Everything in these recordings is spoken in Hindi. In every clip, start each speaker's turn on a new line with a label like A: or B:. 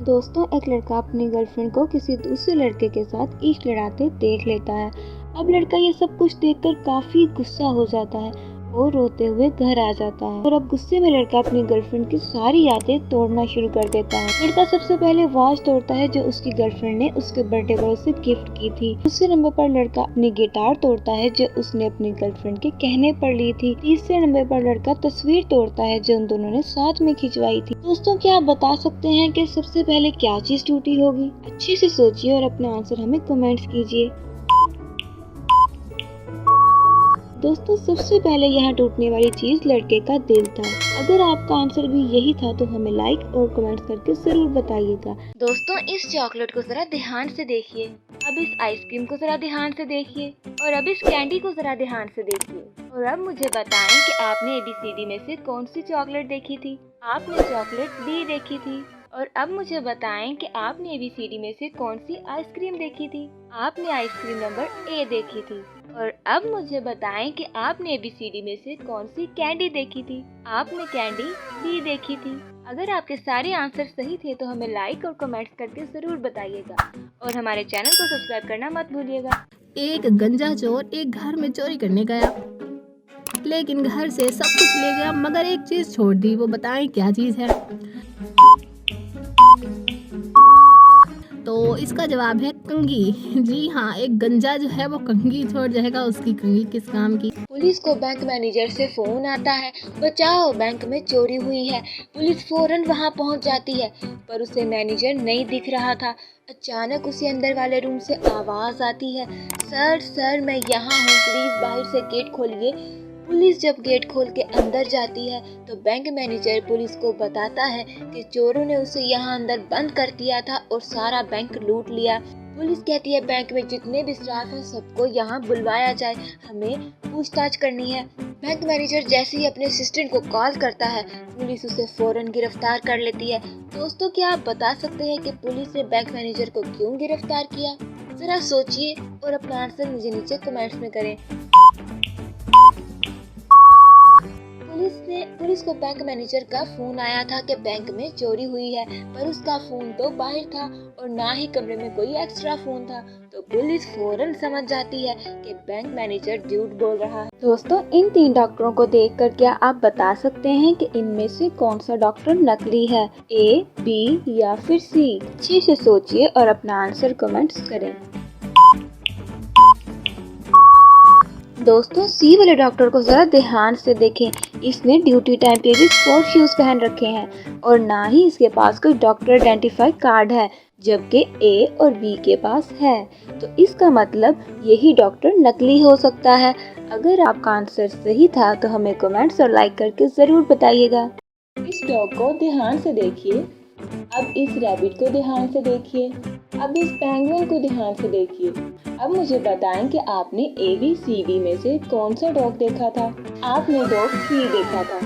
A: दोस्तों, एक लड़का अपनी गर्लफ्रेंड को किसी दूसरे लड़के के साथ इश्क लड़ाते देख लेता है। अब लड़का ये सब कुछ देखकर काफी गुस्सा हो जाता है और रोते हुए घर आ जाता है। और अब गुस्से में लड़का अपनी गर्लफ्रेंड की सारी यादें तोड़ना शुरू कर देता है। लड़का सबसे पहले वाच तोड़ता है जो उसकी गर्लफ्रेंड ने उसके बर्थडे पर उसे गिफ्ट की थी। दूसरे नंबर पर लड़का अपनी गिटार तोड़ता है जो उसने अपनी गर्लफ्रेंड के कहने पर ली थी। तीसरे नंबर पर लड़का तस्वीर तोड़ता है जो उन दोनों ने साथ में खिंचवाई थी। दोस्तों, क्या आप बता सकते हैं कि सबसे पहले क्या चीज टूटी होगी? अच्छे से सोचिए और अपना आंसर हमें कमेंट्स कीजिए। दोस्तों, सबसे पहले यहाँ टूटने वाली चीज लड़के का दिल था। अगर आपका आंसर भी यही था तो हमें लाइक और कमेंट करके जरूर बताइएगा।
B: दोस्तों, इस चॉकलेट को जरा ध्यान से देखिए, अब इस आइसक्रीम को जरा ध्यान से देखिए और अब इस कैंडी को जरा ध्यान से देखिए और अब मुझे बताएं कि आपने ABCD में से कौन सी चॉकलेट देखी थी। आपने चॉकलेट D देखी थी। और अब मुझे बताएं कि आपने ABCD में से कौन सी आइसक्रीम देखी थी। आपने आइसक्रीम नंबर A देखी थी। और अब मुझे बताएं कि आपने ABCD में से कौन सी कैंडी देखी थी। आपने कैंडी B देखी थी। अगर आपके सारे आंसर सही थे तो हमें लाइक और कमेंट्स करके जरूर बताइएगा और हमारे चैनल को सब्सक्राइब करना मत भूलिएगा।
C: एक गंजा चोर एक घर में चोरी करने गया, लेकिन घर से सब कुछ ले गया मगर एक चीज छोड़ दी। वो बताएं क्या चीज है? तो इसका जवाब है कंघी। जी हाँ, एक गंजा जो है वो कंघी छोड़ जाएगा। उसकी कंघी किस काम की?
B: पुलिस को बैंक मैनेजर से फोन आता है, बचाओ बैंक में चोरी हुई है। पुलिस फौरन वहां पहुंच जाती है पर उसे मैनेजर नहीं दिख रहा था। अचानक उसे अंदर वाले रूम से आवाज आती है, सर सर मैं यहाँ हूँ, प्लीज बाहर से गेट खोलिए। पुलिस जब गेट खोल के अंदर जाती है तो बैंक मैनेजर पुलिस को बताता है कि चोरों ने उसे यहाँ अंदर बंद कर दिया था और सारा बैंक लूट लिया। पुलिस कहती है बैंक में जितने भी स्टाफ हैं सबको यहाँ बुलवाया जाए, हमें पूछताछ करनी है। बैंक मैनेजर जैसे ही अपने असिस्टेंट को कॉल करता है पुलिस उसे फौरन गिरफ्तार कर लेती है। दोस्तों, क्या आप बता सकते हैं कि पुलिस ने बैंक मैनेजर को क्यों गिरफ्तार किया? जरा सोचिए और अपना आंसर मुझे नीचे कमेंट्स में करें। पुलिस को बैंक मैनेजर का फोन आया था कि बैंक में चोरी हुई है, पर उसका फोन तो बाहर था और ना ही कमरे में कोई एक्स्ट्रा फोन था। तो पुलिस फौरन समझ जाती है कि बैंक मैनेजर झूठ बोल रहा है।
A: दोस्तों, इन 3 डॉक्टरों को देखकर क्या आप बता सकते हैं कि इनमें से कौन सा डॉक्टर नकली है? A, B या फिर C? अच्छे से सोचिए और अपना आंसर कमेंट्स करें। दोस्तों, C वाले डॉक्टर को जरा ध्यान से देखें। इसने ड्यूटी टाइम पे भी स्पोर्ट शूज पहन रखे हैं और ना ही इसके पास कोई डॉक्टर आइडेंटिफाई कार्ड है, जबकि A और B के पास है। तो इसका मतलब यही डॉक्टर नकली हो सकता है। अगर आपका आंसर सही था तो हमें कमेंट्स और लाइक करके जरूर बताइएगा।
D: इस डॉग को ध्यान से देखिए, अब इस रैबिट को ध्यान से देखिए, अब इस पेंगुइन को ध्यान से देखिए। अब मुझे बताएं कि आपने ABCD में से कौन सा डॉग देखा था? आपने डॉग C देखा था।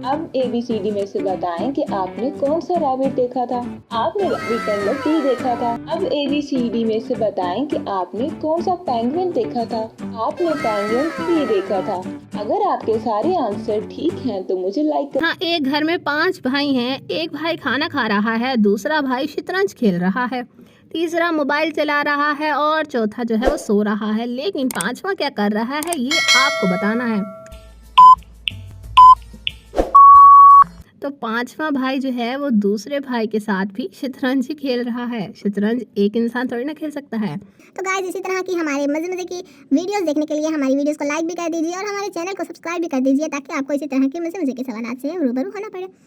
D: अब ABCD में से बताएं कि आपने कौन सा रैबिट देखा था? आपने रैबिट नंबर D देखा था। अब ABCD में से बताएं कि आपने कौन सा पेंगुइन देखा था? आपने पेंगुइन C देखा था। अगर आपके सारे आंसर ठीक हैं तो मुझे लाइक
C: हाँ, एक घर में 5 भाई हैं। एक भाई खाना खा रहा है, दूसरा भाई शतरंज खेल रहा है, तीसरा मोबाइल चला रहा है और चौथा जो है वो सो रहा है। लेकिन 5वां क्या कर रहा है ये आपको बताना है। तो 5वां भाई जो है वो दूसरे भाई के साथ भी शतरंज ही खेल रहा है। शतरंज एक इंसान थोड़ी ना खेल सकता है।
E: तो गाइस, इसी तरह की हमारे मजे की वीडियोस देखने के लिए हमारी वीडियोस को लाइक भी कर दीजिए और हमारे चैनल को सब्सक्राइब भी कर दीजिए ताकि आपको इसी तरह के मजे के सवाल से रूबरू होना पड़े।